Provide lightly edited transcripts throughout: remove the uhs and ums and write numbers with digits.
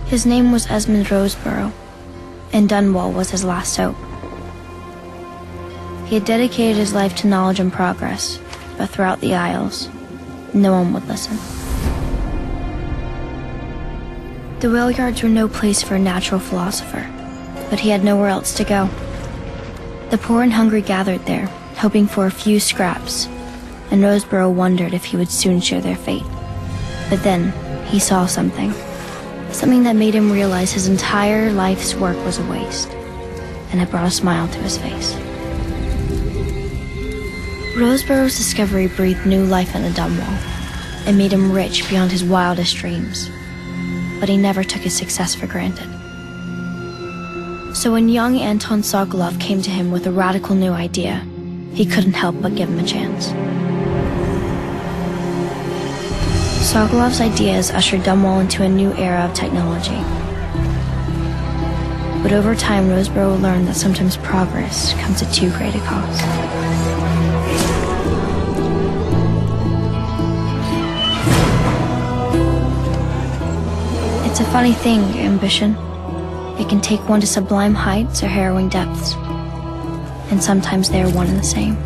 His name was Esmond Roseborough, and Dunwall was his last hope. He had dedicated his life to knowledge and progress, but throughout the Isles, no one would listen. The whale yards were no place for a natural philosopher, but he had nowhere else to go. The poor and hungry gathered there, hoping for a few scraps, and Roseborough wondered if he would soon share their fate. But then, he saw something that made him realize his entire life's work was a waste, and it brought a smile to his face. Roseborough's discovery breathed new life into Dunwall, and made him rich beyond his wildest dreams, but he never took his success for granted. So when young Anton Sokolov came to him with a radical new idea, he couldn't help but give him a chance. Sokolov's ideas ushered Dunwall into a new era of technology. But over time, Roseborough learned that sometimes progress comes at too great a cost. It's a funny thing, ambition. It can take one to sublime heights or harrowing depths, and sometimes they are one and the same.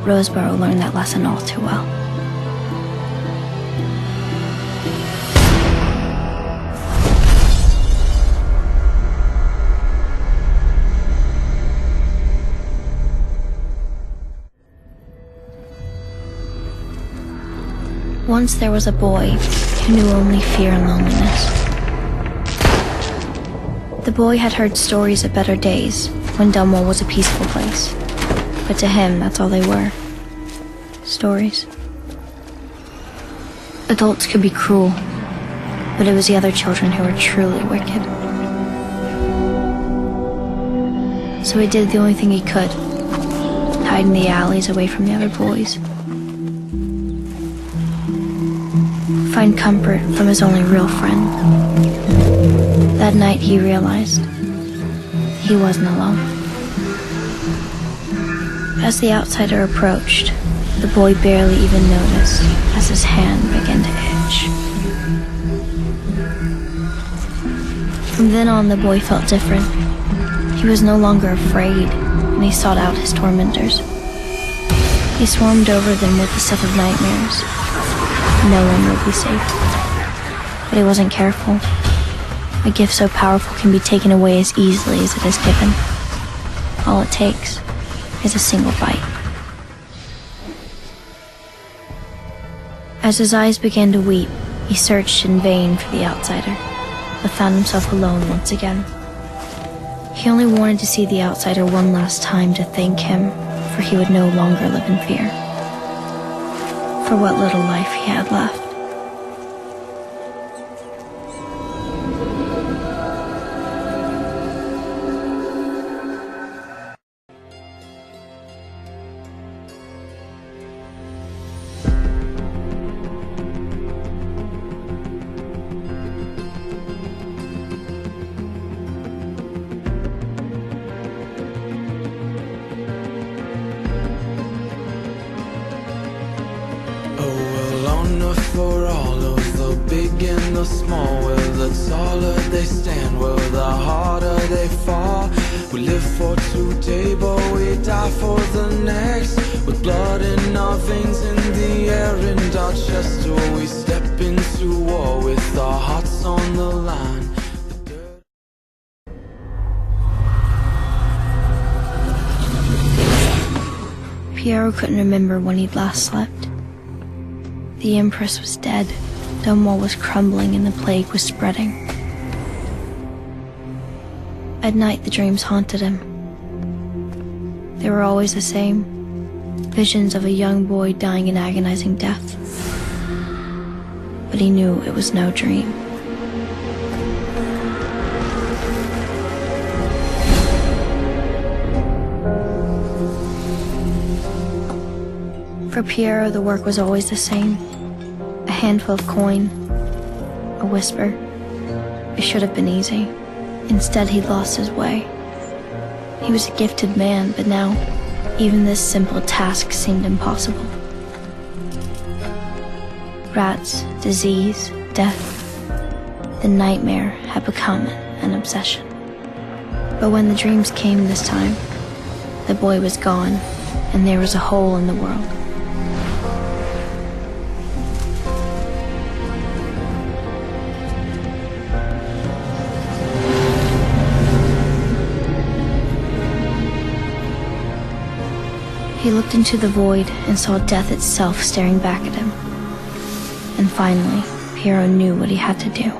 Roseborough learned that lesson all too well. Once there was a boy who knew only fear and loneliness. The boy had heard stories of better days when Dunwall was a peaceful place, but to him, that's all they were. Stories. Adults could be cruel, but it was the other children who were truly wicked. So he did the only thing he could, hide in the alleys away from the other boys. Find comfort from his only real friend. That night he realized he wasn't alone. As the outsider approached, the boy barely even noticed as his hand began to itch. From then on, the boy felt different. He was no longer afraid, and he sought out his tormentors. He swarmed over them with the stuff of nightmares. No one would be safe. But he wasn't careful. A gift so powerful can be taken away as easily as it is given. All it takes is a single bite. As his eyes began to weep, he searched in vain for the outsider, but found himself alone once again. He only wanted to see the outsider one last time to thank him, for he would no longer live in fear. For what little life he had left. For all of the big and the small, well, the taller they stand, well, the harder they fall. We live for today, but we die for the next. With blood in our veins, in the air, and our chest, or we step into war with our hearts on the line. Piero couldn't remember when he'd last slept. The Empress was dead, Dunwall was crumbling, and the plague was spreading. At night, the dreams haunted him. They were always the same, visions of a young boy dying an agonizing death. But he knew it was no dream. For Piero, the work was always the same. A handful of coin, a whisper. It should have been easy. Instead, he lost his way. He was a gifted man, but now, even this simple task seemed impossible. Rats, disease, death. The nightmare had become an obsession. But when the dreams came this time, the boy was gone, and there was a hole in the world. He looked into the void and saw death itself staring back at him. And finally, Piero knew what he had to do.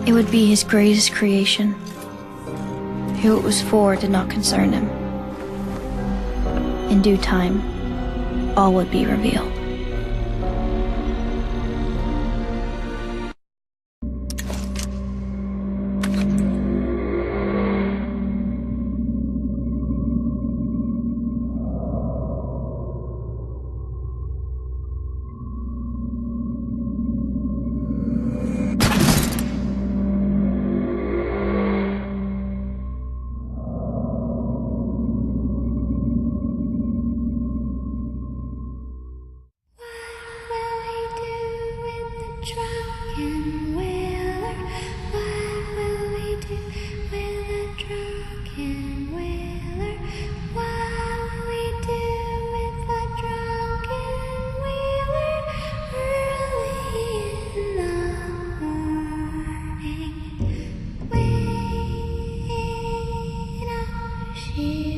It would be his greatest creation. Who it was for did not concern him. In due time, all would be revealed. She